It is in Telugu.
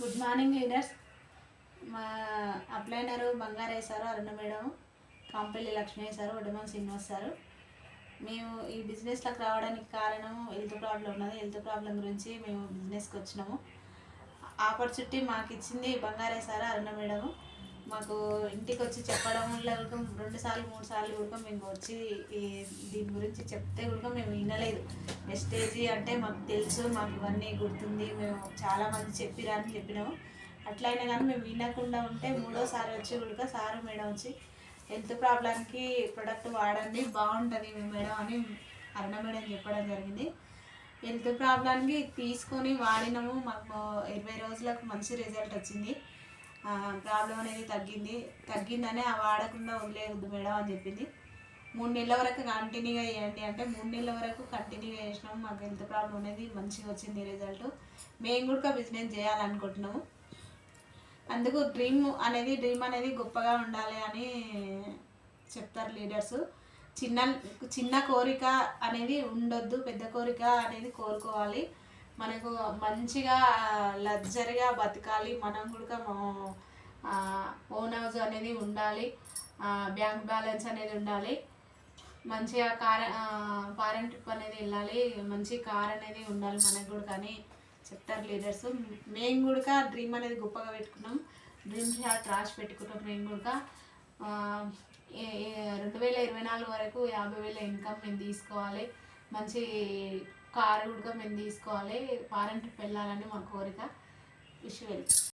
Good morning leaders. మా అప్లైనరు Bangarayya sir, Aruna madam, Kampalli Lakshmayya sir, ఒడమన్ శ్రీనివాస్ సారు. మేము ఈ బిజినెస్లోకి రావడానికి కారణం హెల్త్ ప్రాబ్లం ఉన్నది. హెల్త్ ప్రాబ్లం గురించి మేము బిజినెస్కి వచ్చినాము. ఆపర్చునిటీ మాకు ఇచ్చింది బంగారయ్య సారు, అరుణ మేడము. మాకు ఇంటికి వచ్చి చెప్పడం వల్ల కూడా 2 సార్లు 3 సార్లు కూడా మేము వచ్చి దీని గురించి చెప్తే కూడా మేము వినలేదు. వెస్టేజీ అంటే మాకు తెలుసు, మాకు ఇవన్నీ గుర్తుంది, మేము చాలామంది చెప్పిరని చెప్పినాము. అట్లయినా కానీ మేము వినకుండా ఉంటే 3ఓసారి వచ్చి కూడా సారు మేడం వచ్చి హెల్త్ ప్రాబ్లంకి ప్రొడక్ట్ వాడండి బాగుంటుంది మేడం అని అరుణ మేడం చెప్పడం జరిగింది. హెల్త్ ప్రాబ్లంకి తీసుకొని వాడినాము. మాకు 20 రోజులకు మంచి రిజల్ట్ వచ్చింది. ప్రాబ్లం అనేది తగ్గిందనే వాడకుండా వదిలేయద్దు మేడం అని చెప్పింది. 3 నెలల వరకు కంటిన్యూగా చేయండి అంటే 3 నెలల వరకు కంటిన్యూగా చేసినాము. మాకు హెల్త్ ప్రాబ్లం అనేది మంచిగా వచ్చింది రిజల్ట్. మేము కూడా బిజినెస్ చేయాలనుకుంటున్నాము. అందుకు డ్రీమ్ అనేది గొప్పగా ఉండాలి అని చెప్తారు లీడర్స్. చిన్న కోరిక అనేది ఉండొద్దు, పెద్ద కోరిక అనేది కోరుకోవాలి. మనకు మంచిగా లగ్జరీగా బతకాలి. మనం కూడా ఓన్ హౌస్ అనేది ఉండాలి, బ్యాంక్ బ్యాలెన్స్ అనేది ఉండాలి, మంచిగా ఫారెన్ ట్రిప్ అనేది వెళ్ళాలి, మంచి కార్ అనేది ఉండాలి మనకు కూడా కానీ చెప్తారు లీడర్స్. మేము కూడా డ్రీమ్ అనేది గొప్పగా పెట్టుకున్నాం. డ్రీమ్ షాట్ రాసి పెట్టుకున్నాం. మేము కూడా 2024 వరకు 50,000 ఇన్కమ్ మేము తీసుకోవాలి, మంచి కారు కూడా మేము తీసుకోవాలి, ఫారెన్ ట్రిప్ వెళ్ళాలని మా కోరిక. Wish well.